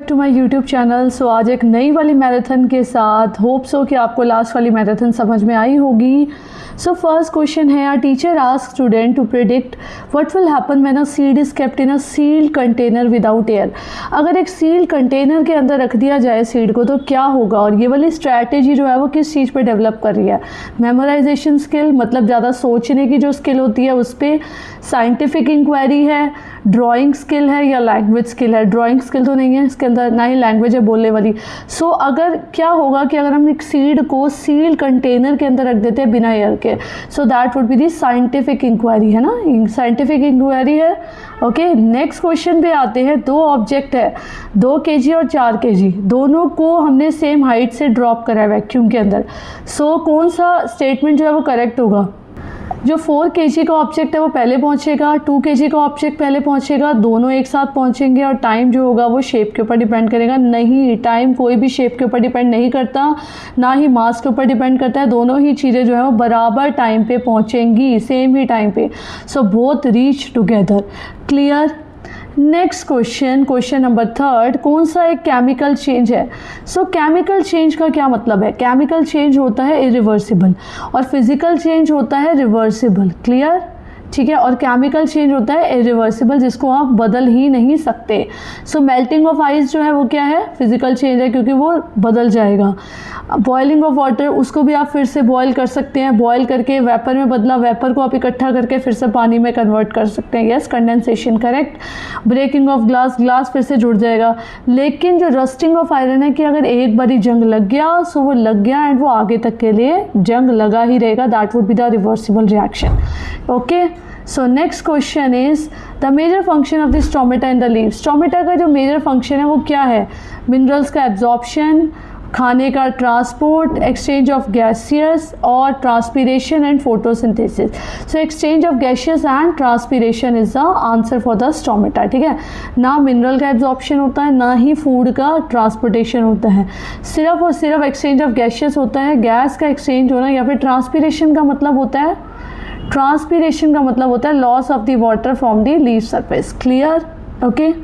To my YouTube channel. So आज एक नई वाली मैराथन के साथ होप सो कि आपको लास्ट वाली मैराथन समझ में आई होगी। सो फर्स्ट क्वेश्चन है, our teacher ask student to predict what will happen when a seed is kept in a sealed container without air. अगर एक सील्ड कंटेनर के अंदर रख दिया जाए सीड को तो क्या होगा। और ये वाली स्ट्रैटेजी जो है वो किस चीज़ पे डेवलप कर रही है, मेमोराइजेशन स्किल, मतलब ज़्यादा सोचने की जो स्किल होती है उस पर, साइंटिफिक इंक्वायरी है, ड्राइंग स्किल है या लैंग्वेज स्किल है। ड्राइंग स्किल तो नहीं है इसके अंदर, ना ही लैंग्वेज है बोलने वाली। सो अगर क्या होगा कि अगर हम एक सीड को सील्ड कंटेनर के अंदर रख देते हैं बिना एयर के, so that would be the scientific inquiry, है ना, साइंटिफिक इंक्वायरी है। ओके, नेक्स्ट क्वेश्चन पे आते हैं। दो ऑब्जेक्ट है 2 kg और 4 kg, दोनों को हमने सेम हाइट से ड्रॉप करा है वैक्यूम के अंदर। सो कौन सा स्टेटमेंट जो है वो करेक्ट होगा। जो 4 kg का ऑब्जेक्ट है वो पहले पहुंचेगा, 2 kg का ऑब्जेक्ट पहले पहुंचेगा, दोनों एक साथ पहुंचेंगे। और टाइम जो होगा वो शेप के ऊपर डिपेंड करेगा। नहीं, टाइम कोई भी शेप के ऊपर डिपेंड नहीं करता, ना ही मास के ऊपर डिपेंड करता है। दोनों ही चीज़ें जो है वो बराबर टाइम पे पहुंचेंगी, सेम ही टाइम पे। So both reach together. Clear. Next question, question number 3, कौन सा एक केमिकल चेंज है। सो केमिकल चेंज का क्या मतलब है। केमिकल चेंज होता है इरिवर्सिबल और फिजिकल चेंज होता है रिवर्सिबल। क्लियर, ठीक है। और केमिकल चेंज होता है इरिवर्सिबल, जिसको आप बदल ही नहीं सकते। सो मेल्टिंग ऑफ आइस जो है वो क्या है, फिजिकल चेंज है क्योंकि वो बदल जाएगा। बॉइलिंग ऑफ वाटर, उसको भी आप फिर से बॉयल कर सकते हैं, बॉयल करके वेपर में बदला, वेपर को आप इकट्ठा करके फिर से पानी में कन्वर्ट कर सकते हैं। Yes, condensation correct. Breaking of glass, glass फिर से जुड़ जाएगा। लेकिन जो रस्टिंग ऑफ आयरन है कि अगर एक बारी जंग लग गया सो वो लग गया एंड वो आगे तक के लिए जंग लगा ही रहेगा। That would be the reversible reaction. Okay, so next question is the major function of the stomata in the leave. Stomata का जो मेजर फंक्शन है वो क्या है। मिनरल्स का एब्जॉर्प्शन, खाने का ट्रांसपोर्ट, एक्सचेंज ऑफ गैसियस और transpiration and photosynthesis. So exchange of gaseous and transpiration is the answer for the stomata. ठीक है, ना मिनरल का एब्जॉर्प्शन होता है, ना ही फूड का ट्रांसपोर्टेशन होता है, सिर्फ और सिर्फ एक्सचेंज ऑफ गैसियस होता है। गैस का एक्सचेंज होना या फिर ट्रांसपीरेशन का मतलब होता है, ट्रांसपीरेशन का मतलब होता है loss of the water from the leaf surface. Clear. Okay,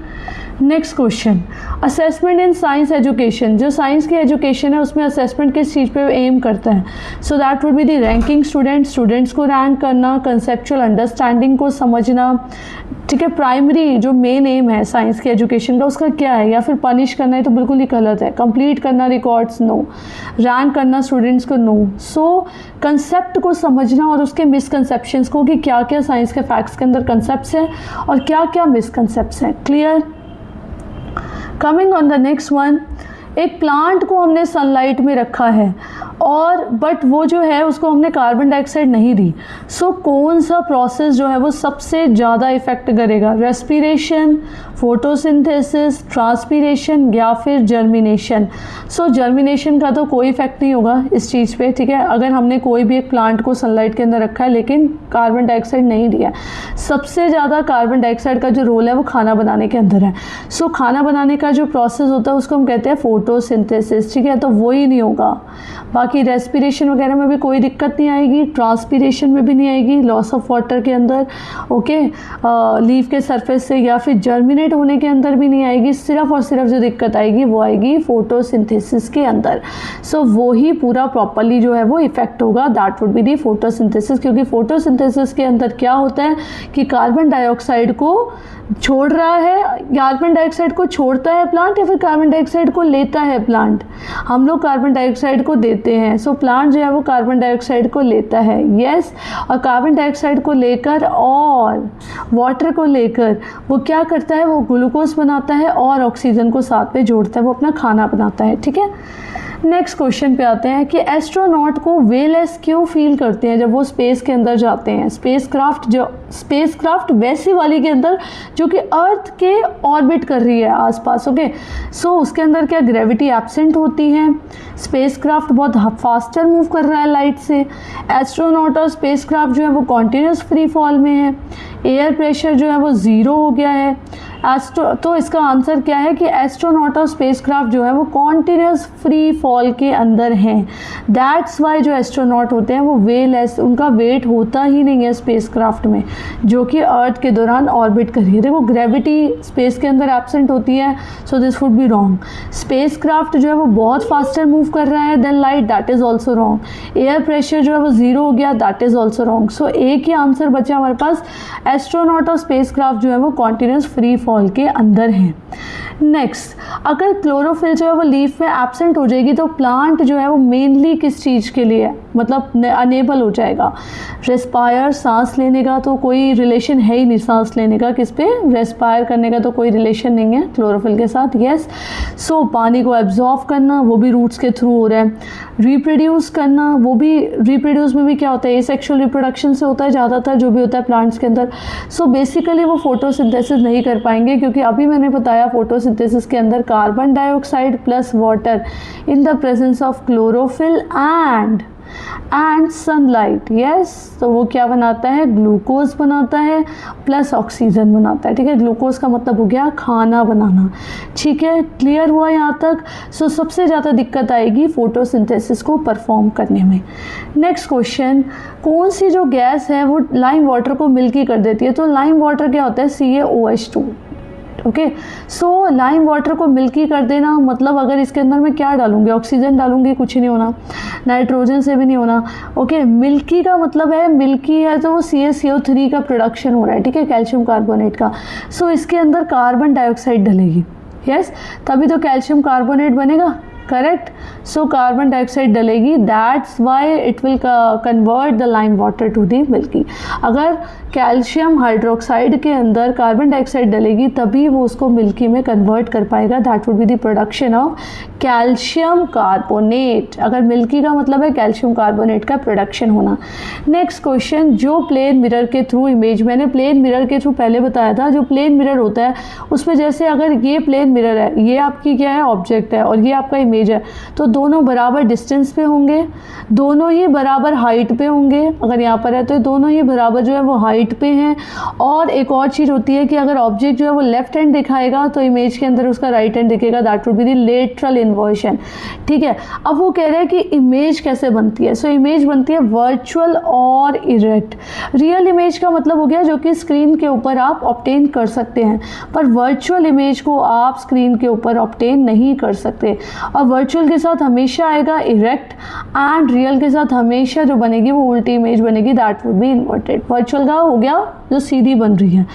next question, assessment in science education. जो साइंस की एजुकेशन है उसमें असेसमेंट किस चीज़ पे एम करता है। सो that would be the ranking students को रैंक करना, कंसेप्चुअल अंडरस्टैंडिंग को समझना। ठीक है, प्राइमरी जो मेन एम है साइंस की एजुकेशन का उसका क्या है। या फिर पनिश करना है तो बिल्कुल ही गलत है। कंप्लीट करना रिकॉर्ड्स, नो। रैंक करना स्टूडेंट्स को, नो। सो कंसेप्ट को समझना और उसके मिसकंसेप्शंस को कि क्या क्या साइंस के फैक्ट्स के अंदर कंसेप्ट्स हैं और क्या क्या मिसकंसेप्ट्स हैं। Clear. Coming on the next one, एक प्लांट को हमने सनलाइट में रखा है और बट वो जो है उसको हमने कार्बन डाइऑक्साइड नहीं दी। सो कौन सा प्रोसेस जो है वो सबसे ज़्यादा इफेक्ट करेगा। रेस्पिरेशन, फोटोसिंथेसिस, ट्रांसपीरेशन या फिर जर्मिनेशन। सो जर्मिनेशन का तो कोई इफेक्ट नहीं होगा इस चीज़ पे। ठीक है, अगर हमने कोई भी एक प्लांट को सनलाइट के अंदर रखा है लेकिन कार्बन डाइऑक्साइड नहीं दिया। सबसे ज़्यादा कार्बन डाइऑक्साइड का जो रोल है वो खाना बनाने के अंदर है। सो खाना बनाने का जो प्रोसेस होता है उसको हम कहते हैं फोटोसिंथेसिस। ठीक है, तो वो ही नहीं होगा। बाकी रेस्पिरेशन वगैरह में भी कोई दिक्कत नहीं आएगी, ट्रांसपीरेशन में भी नहीं आएगी, लॉस ऑफ वाटर के अंदर, ओके, लीफ के सरफेस से या फिर जर्मिनेट होने के अंदर भी नहीं आएगी। सिर्फ और सिर्फ जो दिक्कत आएगी वो आएगी फोटोसिंथेसिस के अंदर। सो वो ही पूरा प्रॉपरली जो है वो इफेक्ट होगा। That would be the photosynthesis, क्योंकि फोटोसिंथेसिस के अंदर क्या होता है कि कार्बन डाइऑक्साइड को छोड़ रहा है, कार्बन डाइऑक्साइड को छोड़ता है प्लांट या फिर कार्बन डाइऑक्साइड को लेता है प्लांट। हम लोग कार्बन डाइऑक्साइड को देते हैं, सो प्लांट जो है वो कार्बन डाइऑक्साइड को लेता है। यस, और कार्बन डाइऑक्साइड को लेकर और वाटर को लेकर वो क्या करता है, वो ग्लूकोज बनाता है और ऑक्सीजन को साथ में जोड़ता है, वो अपना खाना बनाता है। ठीक है, नेक्स्ट क्वेश्चन पे आते हैं कि एस्ट्रोनॉट को वेलेस क्यों फील करते हैं जब वो स्पेस के अंदर जाते हैं। स्पेसक्राफ्ट वैसी वाली के अंदर जो कि अर्थ के ऑर्बिट कर रही है आसपास। ओके, सो उसके अंदर क्या ग्रेविटी एब्सेंट होती है, स्पेसक्राफ्ट बहुत फास्टर मूव कर रहा है लाइट से। एस्ट्रोनॉट और स्पेसक्राफ्ट जो है वो कॉन्टिन्यूस फ्री फॉल में है। एयर प्रेशर जो है वो ज़ीरो हो गया है। तो इसका आंसर क्या है कि एस्ट्रोनॉट और स्पेसक्राफ्ट जो है वो कॉन्टिन्यूस फ्री फॉल के अंदर हैं। दैट्स वाई जो एस्ट्रोनॉट होते हैं वो वेलेस, उनका वेट होता ही नहीं है स्पेसक्राफ्ट में, जो कि अर्थ के दौरान ऑर्बिट कर रही है। देखो ग्रेविटी स्पेस के अंदर एब्सेंट होती है, so this would be wrong. Spacecraft जो है वो बहुत फास्टर मूव कर रहा है than light, that is also wrong. Air pressure जो है वो ज़ीरो हो गया, that is also wrong. So एक ही आंसर बचा हमारे पास, एस्ट्रोनॉट और स्पेसक्राफ्ट जो है वो कॉन्टिन्यूस फ्री फॉल के अंदर हैं। नेक्स्ट, अगर क्लोरोफिल जो है वो लीफ में एब्सेंट हो जाएगी तो प्लांट जो है वो मेनली किस चीज़ के लिए मतलब अनेबल हो जाएगा? रेस्पायर, सांस लेने का तो कोई रिलेशन है ही नहीं, सांस लेने का किस पे? रेस्पायर करने का तो कोई रिलेशन नहीं है क्लोरोफिल के साथ, यस। सो पानी को एब्जॉर्व करना वो भी रूट्स के थ्रू हो रहा है। रिप्रोड्यूस करना, वो भी रिप्रोड्यूस में भी क्या होता है? एसेक्सुअल रिप्रोडक्शन से होता है ज़्यादातर जो भी होता है प्लांट्स के अंदर। सो बेसिकली वो फोटोसिंथेसिस नहीं कर पाएंगे, क्योंकि अभी मैंने बताया फोटोसिंथेसिस के अंदर carbon dioxide plus water in the presence of chlorophyll and sunlight, yes. तो वो क्या बनाता है? ग्लूकोज बनाता है प्लस ऑक्सीजन बनाता है, ठीक है। ग्लूकोज का मतलब हो गया खाना बनाना, ठीक है। क्लियर हुआ यहाँ तक? सो सबसे ज़्यादा दिक्कत आएगी फोटोसिंथेसिस को परफॉर्म करने में। नेक्स्ट क्वेश्चन, कौन सी जो गैस है वो लाइम वाटर को मिल्की कर देती है? तो लाइम वाटर क्या होता है? CaOH2, okay. So lime water को मिल्की कर देना मतलब अगर इसके अंदर मैं क्या डालूंगी? ऑक्सीजन डालूंगी, कुछ नहीं होना, नाइट्रोजन से भी नहीं होना, ओके। मिल्की का मतलब है, मिल्की है तो वो CaCO3 का प्रोडक्शन हो रहा है, ठीक है, कैल्शियम कार्बोनेट का। सो इसके अंदर कार्बन डाइऑक्साइड डलेगी, यस, तभी तो कैल्शियम कार्बोनेट बनेगा, करेक्ट। सो कार्बन डाइऑक्साइड डलेगी, that's why it will convert the lime water to the milky. अगर कैल्शियम हाइड्रोक्साइड के अंदर कार्बन डाइऑक्साइड डलेगी तभी वो उसको मिल्की में कन्वर्ट कर पाएगा, that would be the production of calcium carbonate. अगर मिल्की का मतलब है कैल्शियम कार्बोनेट का प्रोडक्शन होना। नेक्स्ट क्वेश्चन, जो प्लेन मिरर के थ्रू इमेज, मैंने प्लेन मिरर के थ्रू पहले बताया था, जो प्लेन मिरर होता है उसमें जैसे अगर ये प्लेन मिरर है, ये आपकी क्या है? ऑब्जेक्ट है, और ये आपका इमेज है, तो दोनों बराबर डिस्टेंस पे होंगे, दोनों ही बराबर हाइट पे होंगे। अगर यहाँ पर है तो दोनों ही बराबर जो है वो हाइट पे हैं। और एक और चीज़ होती है कि अगर ऑब्जेक्ट जो है वो लेफ्ट हैंड दिखाएगा तो इमेज के अंदर उसका राइट हैंड दिखेगा, that would be the lateral inversion, ठीक है। अब वो कह रहे हैं कि इमेज कैसे बनती है? सो इमेज बनती है वर्चुअल और इरेक्ट। रियल इमेज का मतलब हो गया जो कि स्क्रीन के ऊपर आप ऑब्टेन कर सकते हैं, पर वर्चुअल इमेज को आप स्क्रीन के ऊपर ऑब्टेन नहीं कर सकते। और वर्चुअल के साथ हमेशा आएगा इरेक्ट, एंड रियल के साथ हमेशा जो बनेगी वो उल्टी इमेज बनेगी, that would B inverted. Virtual का हो गया जो सीधी बन रही है,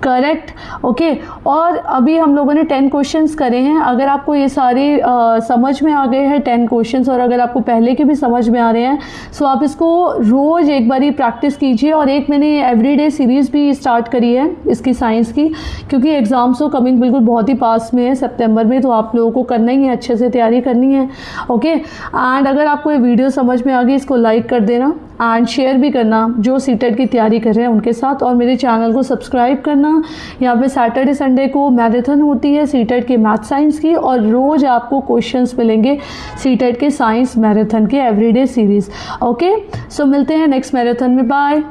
करेक्ट, ओके। और अभी हम लोगों ने 10 क्वेश्चंस करे हैं। अगर आपको ये सारे समझ में आ गए हैं 10 क्वेश्चंस, और अगर आपको पहले के भी समझ में आ रहे हैं, सो आप इसको रोज़ एक बारी प्रैक्टिस कीजिए। और एक मैंने एवरीडे सीरीज़ भी स्टार्ट करी है इसकी, साइंस की, क्योंकि एग्ज़ाम्स तो कमिंग बिल्कुल बहुत ही पास में है, सितंबर में, तो आप लोगों को करना ही है, अच्छे से तैयारी करनी है, ओके। एंड अगर आपको ये वीडियो समझ में आ गई, इसको लाइक कर देना एंड शेयर भी करना जो सीटेट की तैयारी कर रहे हैं उनके साथ, और मेरे चैनल को सब्सक्राइब करना। यहाँ पे सैटरडे संडे को मैराथन होती है सीटेट के मैथ साइंस की, और रोज़ आपको क्वेश्चंस मिलेंगे सीटेट के साइंस मैराथन के एवरीडे सीरीज़, ओके। सो मिलते हैं नेक्स्ट मैराथन में, बाय।